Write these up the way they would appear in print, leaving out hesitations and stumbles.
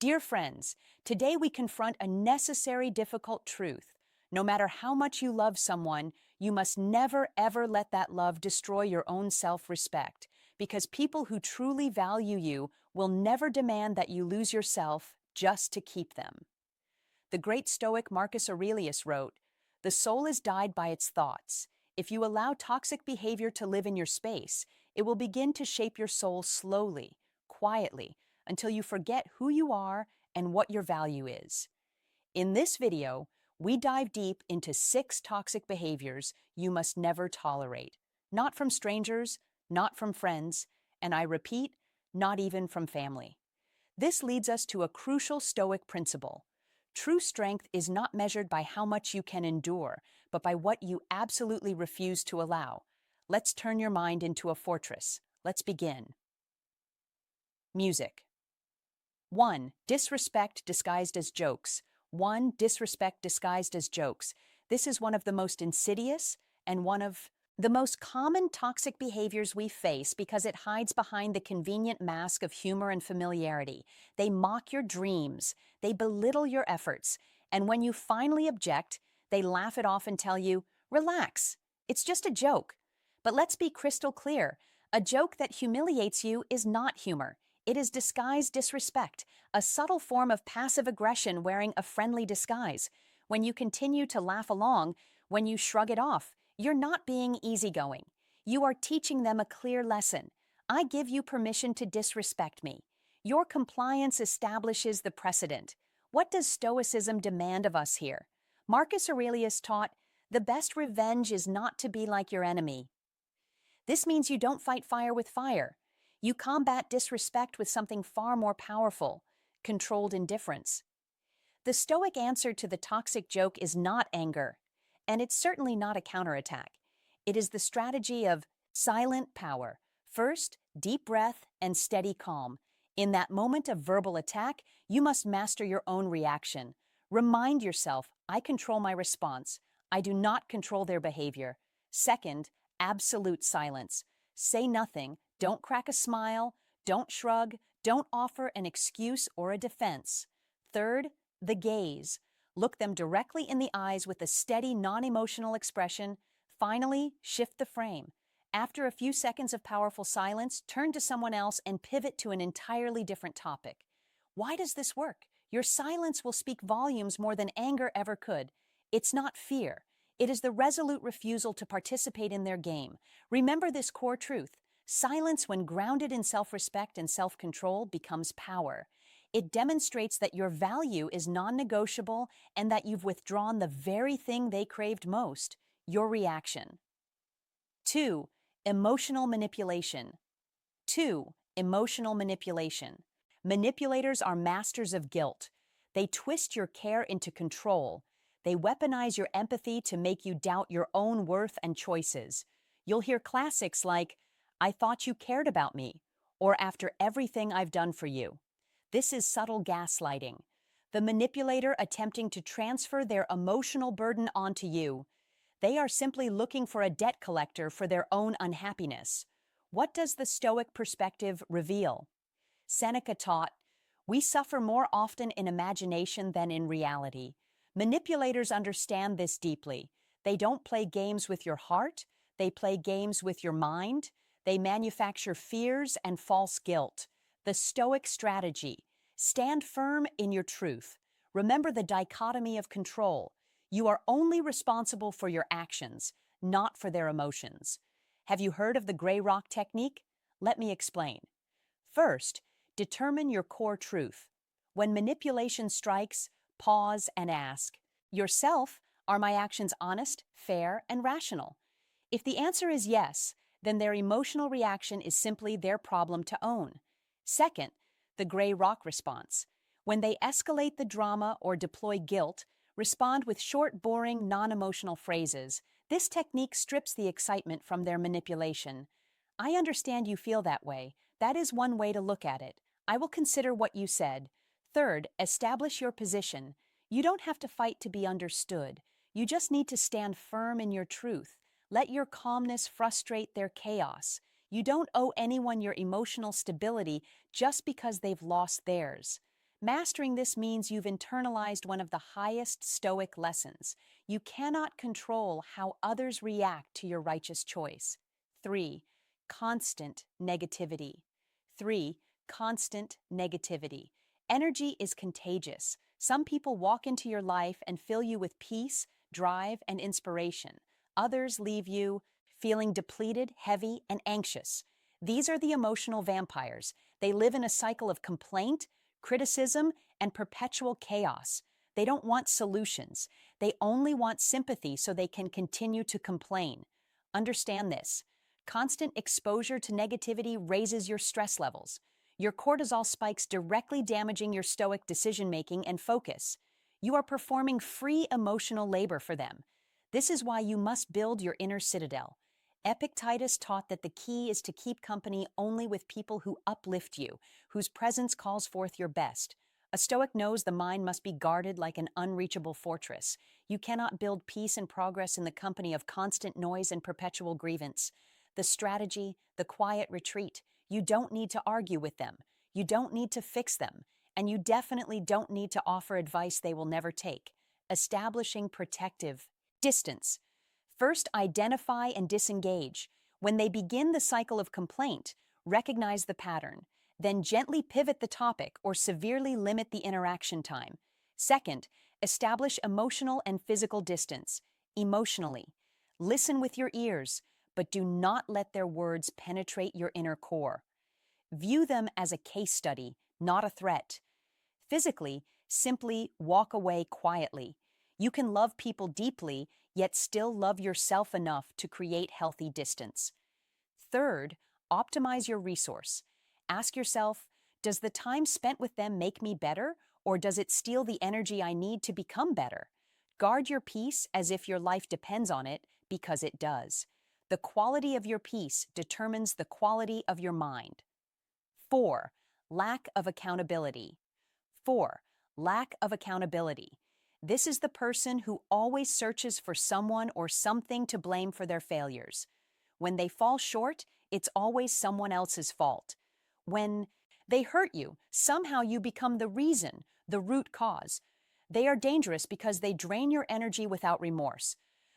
Dear friends, today we confront a necessary, difficult truth. No matter how much you love someone, you must never, ever let that love destroy your own self-respect, because people who truly value you will never demand that you lose yourself just to keep them. The great Stoic Marcus Aurelius wrote, "The soul is dyed by its thoughts. If you allow toxic behavior to live in your space, it will begin to shape your soul slowly, quietly, until you forget who you are and what your value is." In this video, we dive deep into 6 toxic behaviors you must never tolerate. Not from strangers, not from friends, and I repeat, not even from family. This leads us to a crucial Stoic principle. True strength is not measured by how much you can endure, but by what you absolutely refuse to allow. Let's turn your mind into a fortress. Let's begin. Music. 1. Disrespect disguised as jokes. 1. Disrespect disguised as jokes. This is one of the most insidious and one of the most common toxic behaviors we face because it hides behind the convenient mask of humor and familiarity. They mock your dreams, they belittle your efforts, and when you finally object, they laugh it off and tell you, "Relax, it's just a joke." But let's be crystal clear. A joke that humiliates you is not humor. It is disguised disrespect, a subtle form of passive aggression wearing a friendly disguise. When you continue to laugh along, when you shrug it off, you're not being easygoing. You are teaching them a clear lesson. I give you permission to disrespect me. Your compliance establishes the precedent. What does Stoicism demand of us here? Marcus Aurelius taught, "The best revenge is not to be like your enemy." This means you don't fight fire with fire. You combat disrespect with something far more powerful, controlled indifference. The Stoic answer to the toxic joke is not anger, and it's certainly not a counterattack. It is the strategy of silent power. First, deep breath and steady calm. In that moment of verbal attack, you must master your own reaction. Remind yourself, I control my response. I do not control their behavior. Second, absolute silence. Say nothing. Don't crack a smile. Don't shrug. Don't offer an excuse or a defense. Third, the gaze. Look them directly in the eyes with a steady, non-emotional expression. Finally, shift the frame. After a few seconds of powerful silence, turn to someone else and pivot to an entirely different topic. Why does this work? Your silence will speak volumes more than anger ever could. It's not fear. It is the resolute refusal to participate in their game. Remember this core truth. Silence, when grounded in self-respect and self-control, becomes power. It demonstrates that your value is non-negotiable and that you've withdrawn the very thing they craved most, your reaction. 2. Emotional manipulation. 2. Emotional manipulation. Manipulators are masters of guilt. They twist your care into control. They weaponize your empathy to make you doubt your own worth and choices. You'll hear classics like, "I thought you cared about me," or "After everything I've done for you." This is subtle gaslighting. The manipulator attempting to transfer their emotional burden onto you. They are simply looking for a debt collector for their own unhappiness. What does the Stoic perspective reveal? Seneca taught, "We suffer more often in imagination than in reality." Manipulators understand this deeply. They don't play games with your heart, they play games with your mind. They manufacture fears and false guilt. The Stoic strategy: stand firm in your truth. Remember the dichotomy of control. You are only responsible for your actions, not for their emotions. Have you heard of the gray rock technique? Let me explain. First, determine your core truth. When manipulation strikes, pause and ask, yourself, are my actions honest, fair, and rational? If the answer is yes, then their emotional reaction is simply their problem to own. Second, the gray rock response. When they escalate the drama or deploy guilt, respond with short, boring, non-emotional phrases. This technique strips the excitement from their manipulation. "I understand you feel that way. That is one way to look at it. I will consider what you said." Third, establish your position. You don't have to fight to be understood. You just need to stand firm in your truth. Let your calmness frustrate their chaos. You don't owe anyone your emotional stability just because they've lost theirs. Mastering this means you've internalized one of the highest Stoic lessons. You cannot control how others react to your righteous choice. 3. Constant negativity. 3. Constant negativity. Energy is contagious. Some people walk into your life and fill you with peace, drive, and inspiration. Others leave you feeling depleted, heavy, and anxious. These are the emotional vampires. They live in a cycle of complaint, criticism, and perpetual chaos. They don't want solutions. They only want sympathy so they can continue to complain. Understand this. Constant exposure to negativity raises your stress levels. Your cortisol spikes, directly damaging your stoic decision-making and focus. You are performing free emotional labor for them. This is why you must build your inner citadel. Epictetus taught that the key is to keep company only with people who uplift you, whose presence calls forth your best. A Stoic knows the mind must be guarded like an unreachable fortress. You cannot build peace and progress in the company of constant noise and perpetual grievance. The strategy, the quiet retreat. You don't need to argue with them. You don't need to fix them. And you definitely don't need to offer advice they will never take. Establishing protective distance. First, identify and disengage. When they begin the cycle of complaint, recognize the pattern. Then gently pivot the topic or severely limit the interaction time. Second, establish emotional and physical distance. Emotionally, listen with your ears, but do not let their words penetrate your inner core. View them as a case study, not a threat. Physically, simply walk away quietly. You can love people deeply, yet still love yourself enough to create healthy distance. Third, optimize your resource. Ask yourself, does the time spent with them make me better, or does it steal the energy I need to become better? Guard your peace as if your life depends on it, because it does. The quality of your peace determines the quality of your mind. 4. Lack of accountability. 4. Lack of accountability. This is the person who always searches for someone or something to blame for their failures. When they fall short, it's always someone else's fault. When they hurt you, somehow you become the reason, the root cause. They are dangerous because they drain your energy without remorse.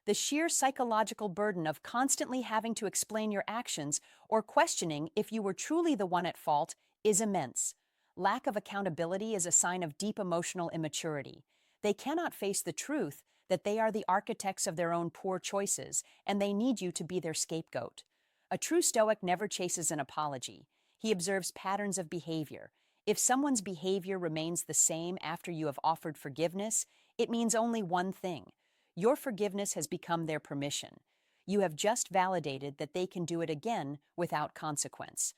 The sheer psychological burden of constantly having to explain your actions or questioning if you were truly the one at fault is immense. Lack of accountability is a sign of deep emotional immaturity. They cannot face the truth that they are the architects of their own poor choices, and they need you to be their scapegoat. A true Stoic never chases an apology. He observes patterns of behavior. If someone's behavior remains the same after you have offered forgiveness, it means only one thing. Your forgiveness has become their permission. You have just validated that they can do it again without consequence.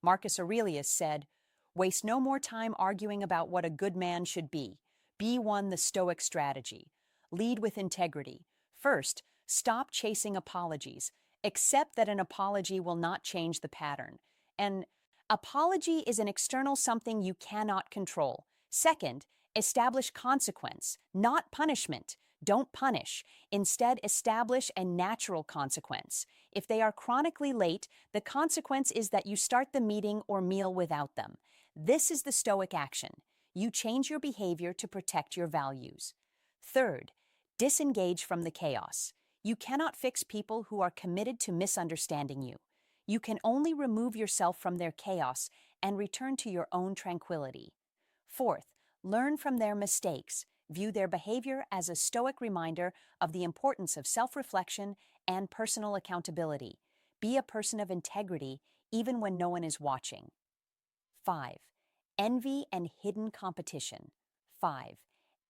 Marcus Aurelius said, "Waste no more time arguing about what a good man should be. Be one the Stoic strategy. Lead with integrity. First, stop chasing apologies. Accept that an apology will not change the pattern. An apology is an external something you cannot control. Second, establish consequence, not punishment. Don't punish. Instead, establish a natural consequence. If they are chronically late, the consequence is that you start the meeting or meal without them. This is the Stoic action. You change your behavior to protect your values. Third, disengage from the chaos. You cannot fix people who are committed to misunderstanding you. You can only remove yourself from their chaos and return to your own tranquility. Fourth, learn from their mistakes. View their behavior as a Stoic reminder of the importance of self-reflection and personal accountability. Be a person of integrity even when no one is watching. 5. Envy and hidden competition. 5.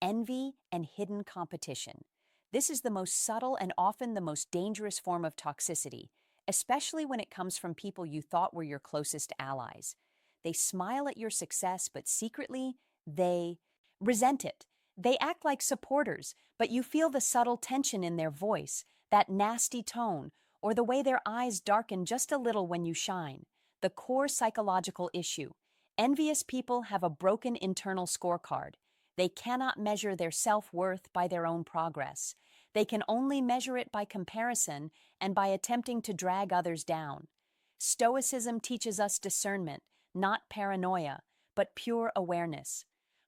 Envy and hidden competition. This is the most subtle and often the most dangerous form of toxicity, especially when it comes from people you thought were your closest allies. They smile at your success, but secretly, they resent it. They act like supporters, but you feel the subtle tension in their voice, that nasty tone, or the way their eyes darken just a little when you shine. The core psychological issue. Envious people have a broken internal scorecard. They cannot measure their self-worth by their own progress. They can only measure it by comparison and by attempting to drag others down. Stoicism teaches us discernment, not paranoia, but pure awareness.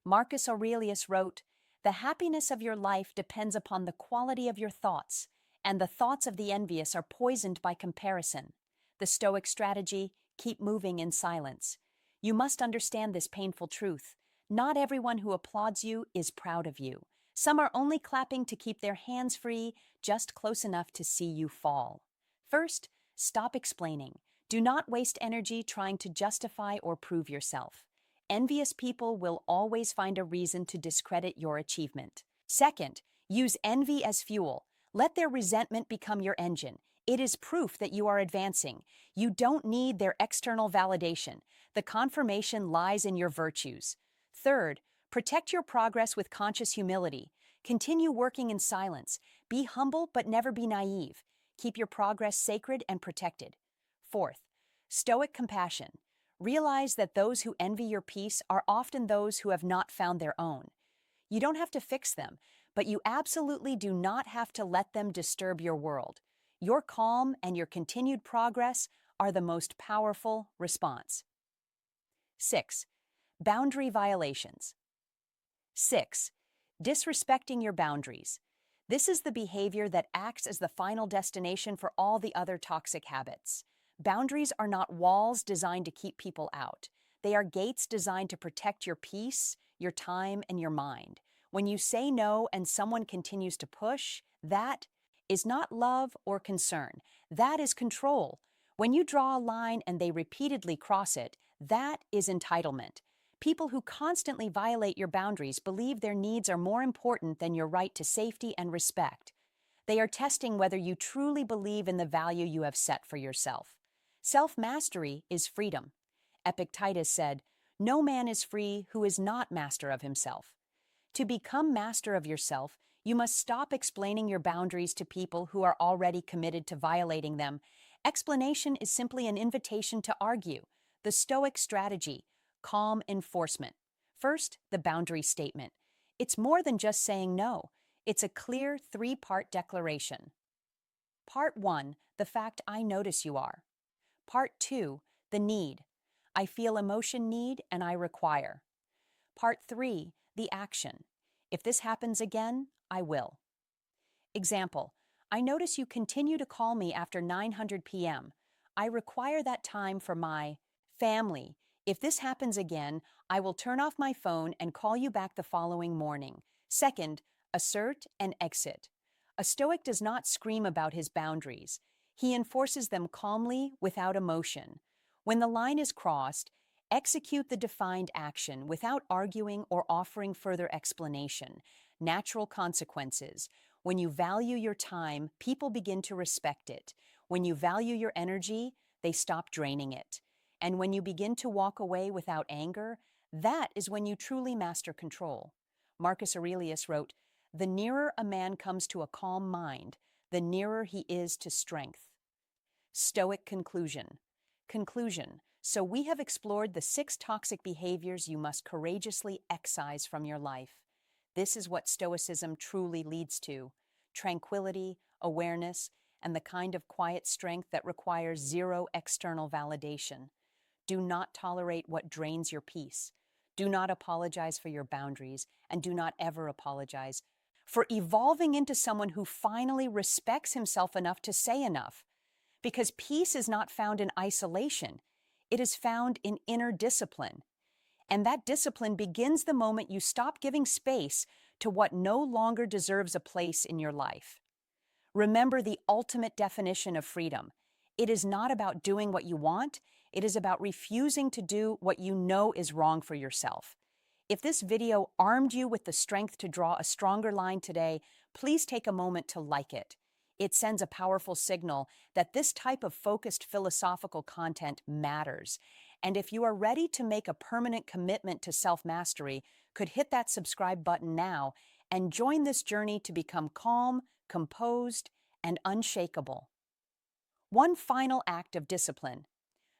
Marcus Aurelius wrote, "The happiness of your life depends upon the quality of your thoughts, and the thoughts of the envious are poisoned by comparison." The Stoic strategy, keep moving in silence. You must understand this painful truth. Not everyone who applauds you is proud of you. Some are only clapping to keep their hands free, just close enough to see you fall. First, stop explaining. Do not waste energy trying to justify or prove yourself. Envious people will always find a reason to discredit your achievement. Second, use envy as fuel. Let their resentment become your engine. It is proof that you are advancing. You don't need their external validation. The confirmation lies in your virtues. Third, protect your progress with conscious humility. Continue working in silence. Be humble but never be naive. Keep your progress sacred and protected. Fourth, Stoic compassion. Realize that those who envy your peace are often those who have not found their own. You don't have to fix them, but you absolutely do not have to let them disturb your world. Your calm and your continued progress are the most powerful response. 6. Boundary violations. 6. Disrespecting your boundaries. This is the behavior that acts as the final destination for all the other toxic habits. Boundaries are not walls designed to keep people out. They are gates designed to protect your peace, your time, and your mind. When you say no and someone continues to push, that is not love or concern. That is control. When you draw a line and they repeatedly cross it, that is entitlement. People who constantly violate your boundaries believe their needs are more important than your right to safety and respect. They are testing whether you truly believe in the value you have set for yourself. Self-mastery is freedom. Epictetus said, "No man is free who is not master of himself." To become master of yourself, you must stop explaining your boundaries to people who are already committed to violating them. Explanation is simply an invitation to argue. The Stoic strategy, calm enforcement. First, the boundary statement. It's more than just saying no. It's a clear three-part declaration. Part 1, the fact I notice you are. Part 2, the need. I feel emotion need and I require. Part 3, the action. If this happens again, I will. Example, I notice you continue to call me after 900 p.m. I require that time for my family. If this happens again, I will turn off my phone and call you back the following morning. Second, assert and exit. A Stoic does not scream about his boundaries. He enforces them calmly, without emotion. When the line is crossed, execute the defined action without arguing or offering further explanation. Natural consequences. When you value your time, people begin to respect it. When you value your energy, they stop draining it. And when you begin to walk away without anger, that is when you truly master control. Marcus Aurelius wrote, "The nearer a man comes to a calm mind, the nearer he is to strength." Stoic conclusion. Conclusion. So we have explored the 6 toxic behaviors you must courageously excise from your life. This is what Stoicism truly leads to: tranquility, awareness, and the kind of quiet strength that requires zero external validation. Do not tolerate what drains your peace. Do not apologize for your boundaries, and do not ever apologize for evolving into someone who finally respects himself enough to say enough. Because peace is not found in isolation. It is found in inner discipline. And that discipline begins the moment you stop giving space to what no longer deserves a place in your life. Remember the ultimate definition of freedom. It is not about doing what you want. It is about refusing to do what you know is wrong for yourself. If this video armed you with the strength to draw a stronger line today, please take a moment to like it. It sends a powerful signal that this type of focused philosophical content matters. And if you are ready to make a permanent commitment to self-mastery, could hit that subscribe button now and join this journey to become calm, composed, and unshakable. One final act of discipline.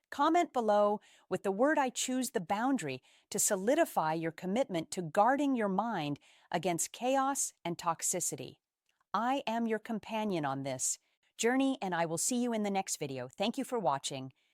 Comment below with the word "I choose the boundary" to solidify your commitment to guarding your mind against chaos and toxicity. I am your companion on this journey, and I will see you in the next video. Thank you for watching.